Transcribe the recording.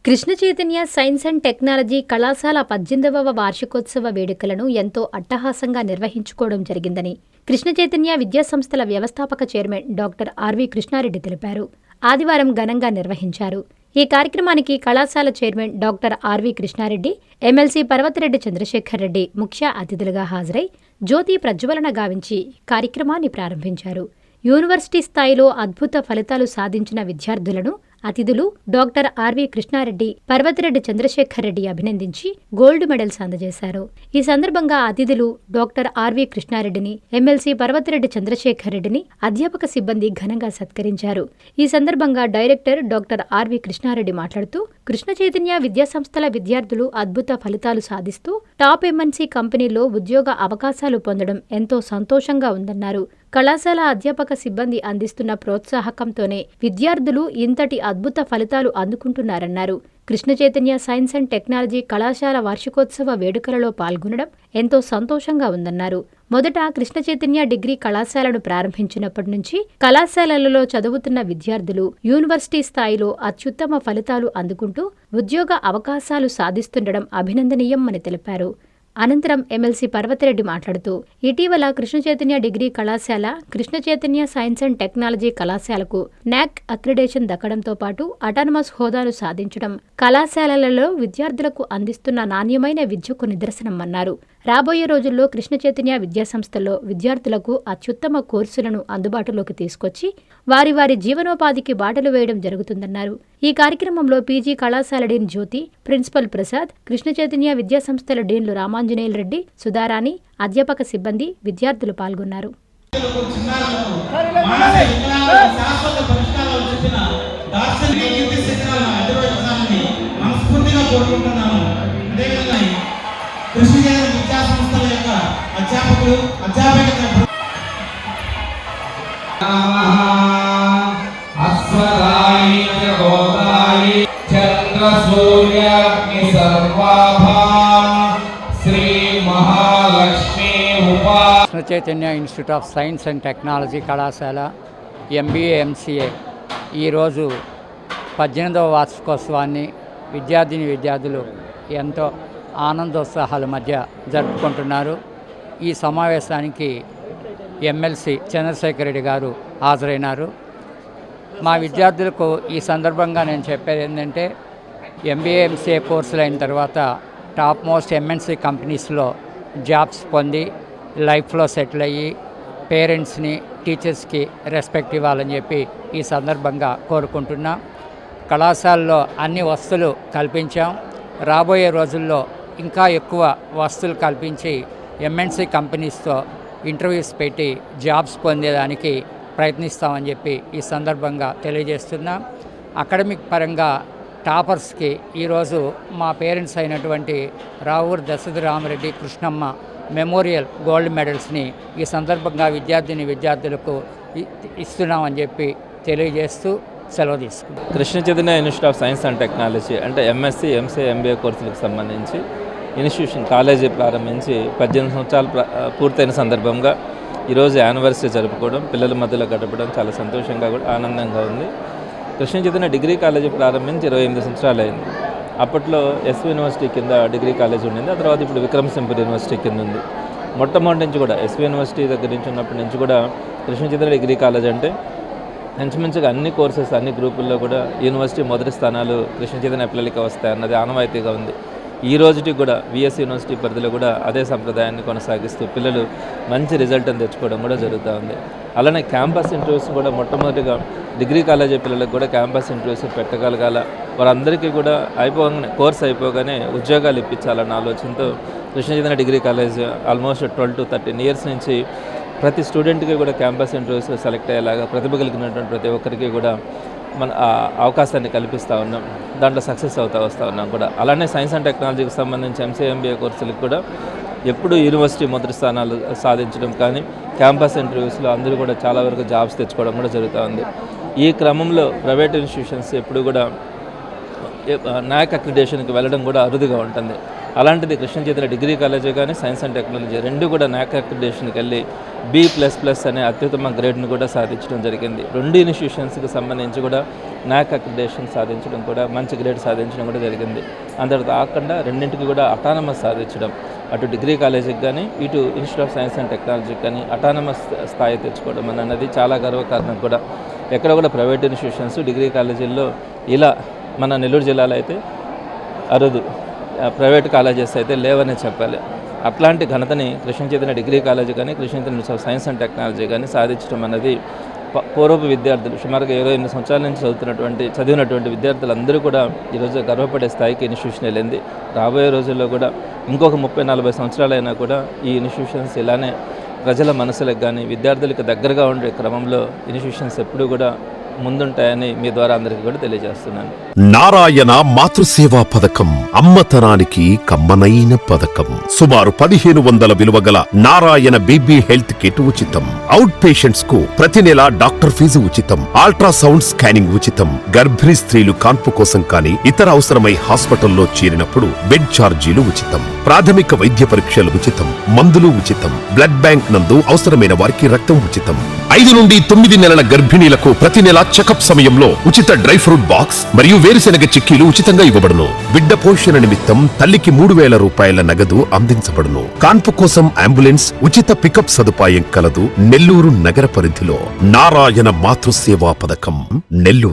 Krishna Chaitanya science and technology కళాశాల 18వ వార్షికోత్సవ వేడుకలను ఎంతో అట్టహాసంగా నిర్వహించుకోవడం జరిగిందని కృష్ణ చైతన్య విద్యాసంస్థల వ్యవస్థాపక చైర్మన్ డాక్టర్ ఆర్వి కృష్ణారెడ్డి తెలిపారు. ఆదివారం ఘనంగా నిర్వహించారు. ఈ కార్యక్రమానికి కళాశాల chairman doctor R V Krishnareddy, MLC Parvathireddy Chandrasekhar Reddy ముఖ్య అతిథులుగా హాజరై జ్యోతి ప్రజ్వలన గావించి కార్యక్రమాన్ని ప్రారంభించారు. యూనివర్సిటీ స్థాయిలో అద్భుత ఫలితాలు సాధించిన విద్యార్థులను అతిథులు డాక్టర్ ఆర్వి కృష్ణారెడ్డి, పర్వతిరెడ్డి చంద్రశేఖర్ రెడ్డి అభినందించి గోల్డ్ మెడల్స్ అందజేశారు. ఈ సందర్భంగా అతిథులు డాక్టర్ ఆర్వి కృష్ణారెడ్డిని, ఎమ్మెల్సీ పర్వతిరెడ్డి చంద్రశేఖర్ రెడ్డిని అధ్యాపక సిబ్బంది ఘనంగా సత్కరించారు. ఈ సందర్భంగా డైరెక్టర్ డాక్టర్ ఆర్వి కృష్ణారెడ్డి మాట్లాడుతూ, కృష్ణ చైతన్య విద్యాసంస్థల విద్యార్థులు అద్భుత ఫలితాలు సాధిస్తూ టాప్ ఎంఎన్సీ కంపెనీల్లో ఉద్యోగ అవకాశాలు పొందడం ఎంతో సంతోషంగా ఉందన్నారు. కళాశాల అధ్యాపక సిబ్బంది అందిస్తున్న ప్రోత్సాహకంతోనే విద్యార్థులు ఇంతటి అద్భుత ఫలితాలు అందుకుంటున్నారన్నారు. Krishna Chaitanya science and technology కళాశాల వార్షికోత్సవ వేడుకలలో పాల్గొనడం ఎంతో సంతోషంగా ఉందన్నారు. మొదట కృష్ణ చైతన్య డిగ్రీ కళాశాలను ప్రారంభించినప్పటి నుంచి కళాశాలలలో చదువుతున్న విద్యార్థులు యూనివర్సిటీ స్థాయిలో అత్యుత్తమ ఫలితాలు అందుకుంటూ ఉద్యోగ అవకాశాలు సాధిస్తుండడం అభినందనీయం అని తెలిపారు. అనంతరం ఎమ్మెల్సీ పర్వతిరెడ్డి మాట్లాడుతూ, ఇటీవల కృష్ణ చైతన్య డిగ్రీ కళాశాల, Krishna Chaitanya science and technology కళాశాలకు నాక్ అక్రిడేషన్ దక్కడంతో పాటు అటానమస్ హోదాను సాధించడం కళాశాలలలో విద్యార్థులకు అందిస్తున్న నాణ్యమైన విద్యకు నిదర్శనమన్నారు. రాబోయే రోజుల్లో కృష్ణ చైతన్య విద్యాసంస్థల్లో విద్యార్థులకు అత్యుత్తమ కోర్సులను అందుబాటులోకి తీసుకొచ్చి వారి వారి జీవనోపాధికి బాటలు వేయడం జరుగుతుందన్నారు. ఈ కార్యక్రమంలో పీజీ కళాశాల డీన్ జ్యోతి, ప్రిన్సిపల్ ప్రసాద్, కృష్ణ చైతన్య విద్యాసంస్థల డీన్లు రామాంజనేయులు రెడ్డి, సుధారాణి, అధ్యాపక సిబ్బంది, విద్యార్థులు పాల్గొన్నారు. అధ్యాపకులు Krishna Chaitanya institute of science and technology కళాశాల ఎంబీఏ ఎంసీఏ ఈరోజు 18వ వార్షికోత్సవాన్ని విద్యార్థులు ఎంతో ఆనందోత్సాహాల మధ్య జరుపుకుంటున్నారు. ఈ సమావేశానికి ఎమ్మెల్సీ చంద్రశేఖర్ రెడ్డి గారు హాజరైనారు. మా విద్యార్థులకు ఈ సందర్భంగా నేను చెప్పేది ఏంటంటే, ఎంబీఏ ఎంసీఏ కోర్సులు అయిన తర్వాత టాప్ మోస్ట్ ఎంఎన్సీ కంపెనీస్లో జాబ్స్ పొంది లైఫ్లో సెటిల్ అయ్యి పేరెంట్స్ని, టీచర్స్కి రెస్పెక్ట్ ఇవ్వాలని చెప్పి ఈ సందర్భంగా కోరుకుంటున్నాం. కళాశాలలో అన్ని వసతులు కల్పించాం. రాబోయే రోజుల్లో ఇంకా ఎక్కువ వసతులు కల్పించి ఎంఎన్సీ కంపెనీస్తో ఇంటర్వ్యూస్ పెట్టి జాబ్స్ పొందేదానికి ప్రయత్నిస్తామని చెప్పి ఈ సందర్భంగా తెలియజేస్తున్నాం. అకాడమిక్ పరంగా టాపర్స్కి ఈరోజు మా పేరెంట్స్ అయినటువంటి రావూర్ దశరథరామరెడ్డి, కృష్ణమ్మ మెమోరియల్ గోల్డ్ మెడల్స్ని ఈ సందర్భంగా విద్యార్థులకు ఇస్తున్నామని చెప్పి తెలియజేస్తూ సెలవు తీసుకున్నాం. Krishna Chaitanya institute of science and technology అంటే ఎంఎస్సీ, ఎంసీఏ, ఎంబీఏ కోర్సులకు సంబంధించి ఇన్స్టిట్యూషన్ కాలేజీ ప్రారంభించి 18 సంవత్సరాలు పూర్తయిన సందర్భంగా ఈరోజు యానివర్సరీ జరుపుకోవడం, పిల్లల మధ్యలో గడపడం చాలా సంతోషంగా కూడా ఆనందంగా ఉంది. కృష్ణ చైతన్య డిగ్రీ కాలేజీ ప్రారంభించి 28 సంవత్సరాలు అయింది. అప్పట్లో ఎస్వి యూనివర్సిటీ కింద డిగ్రీ కాలేజ్ ఉండింది. ఆ తర్వాత ఇప్పుడు విక్రమసింహపురి యూనివర్సిటీ కింద ఉంది. మొట్టమొదటి నుంచి కూడా ఎస్వి యూనివర్సిటీ దగ్గర నుంచి ఉన్నప్పటి నుంచి కూడా కృష్ణ చైతన్య డిగ్రీ కాలేజ్ అంటే మంచిగా అన్ని కోర్సెస్, అన్ని గ్రూపుల్లో కూడా యూనివర్సిటీ మొదటి స్థానాలు కృష్ణ చైతన్య పిల్లలకి వస్తాయి అన్నది ఆనవాయితీగా ఉంది. ఈ రోజుకి కూడా విఎస్ యూనివర్సిటీ పరిధిలో కూడా అదే సంప్రదాయాన్ని కొనసాగిస్తూ పిల్లలు మంచి రిజల్ట్ని తెచ్చుకోవడం కూడా జరుగుతూ ఉంది. అలానే క్యాంపస్ ఇంటర్వ్యూస్ కూడా మొట్టమొదటిగా డిగ్రీ కాలేజీ పిల్లలకు కూడా క్యాంపస్ ఇంటర్వ్యూస్ పెట్టగలగాల, వారందరికీ కూడా కోర్స్ అయిపోగానే ఉద్యోగాలు ఇప్పించాలన్న ఆలోచనతో Krishna Chaitanya degree college almost 12 to 13 years నుంచి ప్రతి స్టూడెంట్కి కూడా క్యాంపస్ ఇంటర్వ్యూస్ సెలెక్ట్ అయ్యేలాగా ప్రతిభ కలిగినటువంటి ప్రతి ఒక్కరికి కూడా మన అవకాశాన్ని కల్పిస్తూ ఉన్నాం. దాంట్లో సక్సెస్ వస్తూ ఉన్నాం కూడా. అలానే సైన్స్ అండ్ టెక్నాలజీకి సంబంధించి ఎంసీఏ, ఎంబీఏ కోర్సులకు కూడా ఎప్పుడు యూనివర్సిటీ మొదటి స్థానాలు సాధించడం కానీ క్యాంపస్ ఇంటర్వ్యూస్లో అందరూ కూడా చాలా వరకు జాబ్స్ తెచ్చుకోవడం కూడా జరుగుతూ ఉంది. ఈ క్రమంలో ప్రైవేట్ ఇన్స్టిట్యూషన్స్ ఎప్పుడు కూడా నాక్ అక్రిడేషన్కి వెళ్ళడం కూడా అరుదుగా ఉంటుంది. అలాంటిది కృష్ణ చైతన్య డిగ్రీ కాలేజీ కానీ సైన్స్ అండ్ టెక్నాలజీ రెండు కూడా నాక్ అక్రిడిటేషన్కి వెళ్ళి B++ అనే అత్యుత్తమ గ్రేడ్ను కూడా సాధించడం జరిగింది. రెండు ఇన్స్టిట్యూషన్స్కి సంబంధించి కూడా నాక్ అక్రిడిటేషన్ సాధించడం కూడా మంచి గ్రేడ్ సాధించడం కూడా జరిగింది. అందరితో కాకుండా రెండింటికి కూడా అటానమస్ సాధించడం, అటు డిగ్రీ కాలేజీకి కానీ ఇటు ఇన్స్టిట్యూట్ ఆఫ్ సైన్స్ అండ్ టెక్నాలజీకి కానీ అటానమస్ స్థాయి తెచ్చుకోవడం అన్నది చాలా గర్వకారణం కూడా. ఎక్కడ కూడా ప్రైవేట్ ఇన్స్టిట్యూషన్స్ డిగ్రీ కాలేజీల్లో ఇలా మన నెల్లూరు జిల్లాలో అయితే అరుదు, ప్రైవేట్ కాలేజెస్ అయితే లేవనే చెప్పాలి. అట్లాంటి ఘనతని కృష్ణ చైతన్య డిగ్రీ కాలేజీ కానీ Krishna Chaitanya science and technology కానీ సాధించడం అన్నది పూర్వపు విద్యార్థులు సుమారుగా 28 సంవత్సరాల నుంచి చదివినటువంటి విద్యార్థులందరూ కూడా ఈరోజు గర్వపడే స్థాయికి ఇన్స్టిట్యూషన్ వెళ్ళింది. రాబోయే రోజుల్లో కూడా ఇంకొక 30-40 సంవత్సరాలైనా కూడా ఈ ఇన్స్టిట్యూషన్స్ ఇలానే ప్రజల మనసులకు కానీ విద్యార్థులకు దగ్గరగా ఉండే క్రమంలో ఇన్స్టిట్యూషన్స్ ఎప్పుడూ కూడా ముందుంటాయని మీ ద్వారా అందరికీ కూడా తెలియజేస్తున్నాను. నారాయణ మాతృసేవా పథకం అమ్మతనానికి కమ్మనైన పథకం. సుమారు 1500 విలువ గల నారాయణ బేబీ హెల్త్ కిట్ ఉచితం. అవుట్ పేషెంట్స్ కు ప్రతి నెల డాక్టర్ ఫీజు ఉచితం. అల్ట్రాసౌండ్ స్కానింగ్ ఉచితం. గర్భిణీ స్త్రీలు కాన్పు కోసం కానీ ఇతర అవసరమై హాస్పిటల్లో చేరినప్పుడు బెడ్ ఛార్జీలు ఉచితం. ప్రాథమిక వైద్య పరీక్షలు ఉచితం. మందులు ఉచితం. బ్లడ్ బ్యాంక్ నందు అవసరమైన వారికి రక్తం ఉచితం. 5 నుండి 9 నెలల గర్భిణీలకు ప్రతి నెల చెకప్ సమయంలో ఉచిత డ్రై ఫ్రూట్ బాక్స్ మరియు వేరుశెనగ చిక్కీలు ఉచితంగా ఇవ్వబడును. బిడ్డ పోషణ నిమిత్తం తల్లికి 3000 రూపాయల నగదు అందించబడును. కాన్పు కోసం అంబులెన్స్ ఉచిత పికప్ సదుపాయం కలదు. నెల్లూరు నగర పరిధిలో నారాయణ మాతృసేవా పథకం నెల్లూరు.